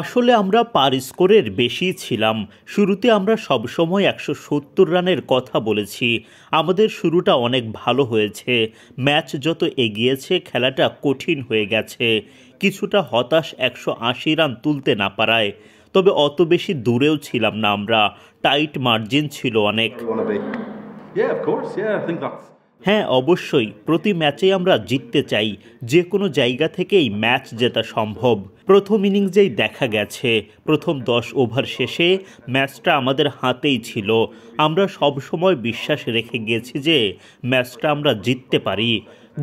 আসলে আমরা পার স্কোরের বেশি ছিলাম। শুরুতে আমরা সবসময় ১৭০ রানের কথা বলেছি। আমাদের শুরুটা অনেক ভালো হয়েছে। ম্যাচ যত এগিয়েছে খেলাটা কঠিন হয়ে গেছে। কিছুটা হতাশ ১৮০ রান তুলতে না পারায়। তবে অত বেশি দূরেও ছিলাম না আমরা। টাইট মার্জিন ছিল অনেক। হ্যাঁ, অবশ্যই প্রতি ম্যাচেই আমরা জিততে চাই। যে কোনো জায়গা থেকেই ম্যাচ জেতা সম্ভব। প্রথম ইনিংসেই দেখা গেছে প্রথম ১০ ওভার শেষে ম্যাচটা আমাদের হাতেই ছিল। আমরা সব সময় বিশ্বাস রেখে গেছি যে ম্যাচটা আমরা জিততে পারি।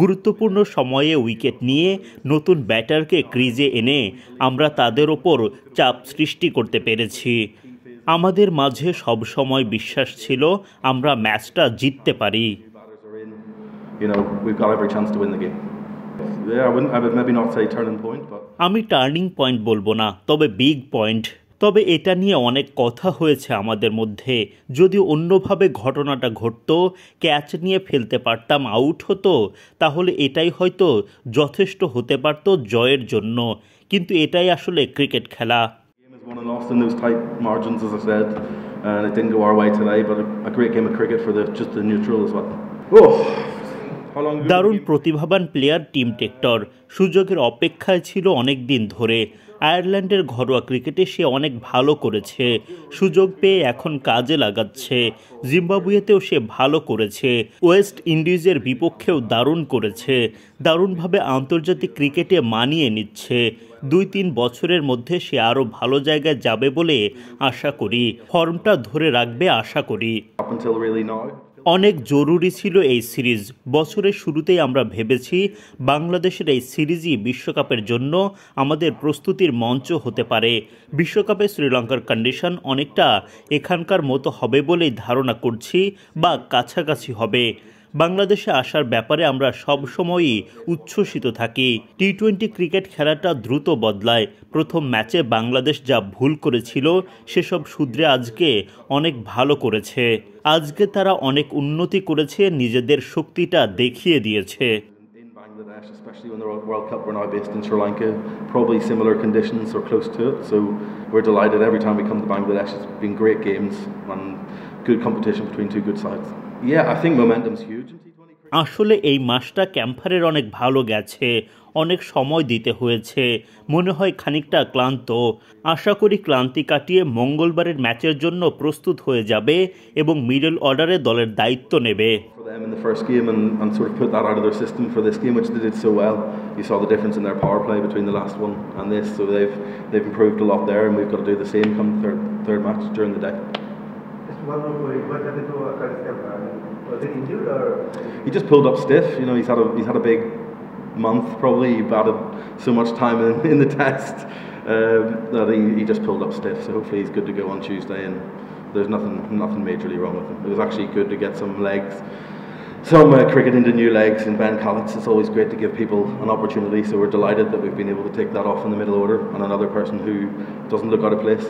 গুরুত্বপূর্ণ সময়ে উইকেট নিয়ে নতুন ব্যাটারকে ক্রিজে এনে আমরা তাদের ওপর চাপ সৃষ্টি করতে পেরেছি। আমাদের মাঝে সবসময় বিশ্বাস ছিল আমরা ম্যাচটা জিততে পারি। আমি টার্নিং পয়েন্ট বলবো না, তবে বিগ পয়েন্ট। তবে এটা নিয়ে অনেক কথা হয়েছে আমাদের মধ্যে। যদি অন্যভাবে ঘটনাটা ঘটতো, ক্যাচ নিয়ে ফেলতে পারতাম, আউট হতো, তাহলে এটাই হয়তো যথেষ্ট হতে পারত জয়ের জন্য। কিন্তু এটাই আসলে ক্রিকেট খেলা। And it didn't go our way today, but a great game of cricket for just the neutral as well. দারুণ প্রতিভাবান প্লেয়ার টিম টেক্টর। সুযোগের অপেক্ষায় ছিল অনেক দিন ধরে। আয়ারল্যান্ডের ঘরোয়া ক্রিকেটে সে অনেক ভালো করেছে। সুযোগ পেয়ে এখন কাজে লাগাচ্ছে। জিম্বাবুয়েতেও সে ভালো করেছে। ওয়েস্ট ইন্ডিজের বিপক্ষেও দারুণ করেছে। দারুণভাবে আন্তর্জাতিক ক্রিকেটে মানিয়ে নিচ্ছে। ২-৩ বছরের মধ্যে সে আরও ভালো জায়গায় যাবে বলে আশা করি। ফর্মটা ধরে রাখবে আশা করি। অনেক জরুরি ছিল এই সিরিজ। বছরের শুরুতেই আমরা ভেবেছি বাংলাদেশের এই সিরিজই বিশ্বকাপের জন্য আমাদের প্রস্তুতির মঞ্চ হতে পারে। বিশ্বকাপে শ্রীলঙ্কার কন্ডিশন অনেকটা এখানকার মতো হবে বলেই ধারণা করছি, বা কাছাকাছি হবে। বাংলাদেশে আসার ব্যাপারে আমরা সবসময়ই উচ্ছ্বসিত থাকি। টি-20 ক্রিকেট খেলাটা দ্রুত বদলায়। প্রথম ম্যাচে বাংলাদেশ যা ভুল করেছিল সেসব শুধরে আজকে অনেক ভালো করেছে। আজকে তারা অনেক উন্নতি করেছে, নিজেদের শক্তিটা দেখিয়ে দিয়েছে। Especially when the World Cup, we're now based in Sri Lanka, probably similar conditions or close to it, so we're delighted every time we come to Bangladesh. It's been great games and good competition between two good sides. Yeah, I think momentum's huge in T20 cricket. আসলে এই মাসটা ক্যাম্পারের অনেক ভালো গেছে। অনেক সময় দিতে হয়েছে। মনে হয় খানিকটা ক্লান্ত। আশা করি ক্লান্তি কাটিয়ে মঙ্গলবারের ম্যাচের জন্য প্রস্তুত হয়ে যাবে এবং মিডল অর্ডারে দলের দায়িত্ব নেবে। In the first game and sort of put that out of their system for this game, which they did so well. You saw the difference in their power play between the last one and this, so they've improved a lot there, and we've got to do the same come third match during the day. Just one more query. What happened to Curtis Kemper? Was he injured or? He just pulled up stiff. You know, he's had a big month. Probably he batted so much time in the test that he just pulled up stiff. So hopefully he's good to go on Tuesday, and there's nothing majorly wrong with him. It was actually good to get some cricket into new legs in Ben Callets. It's always great to give people an opportunity, so we're delighted that we've been able to take that off in the middle order and another person who doesn't look out of place.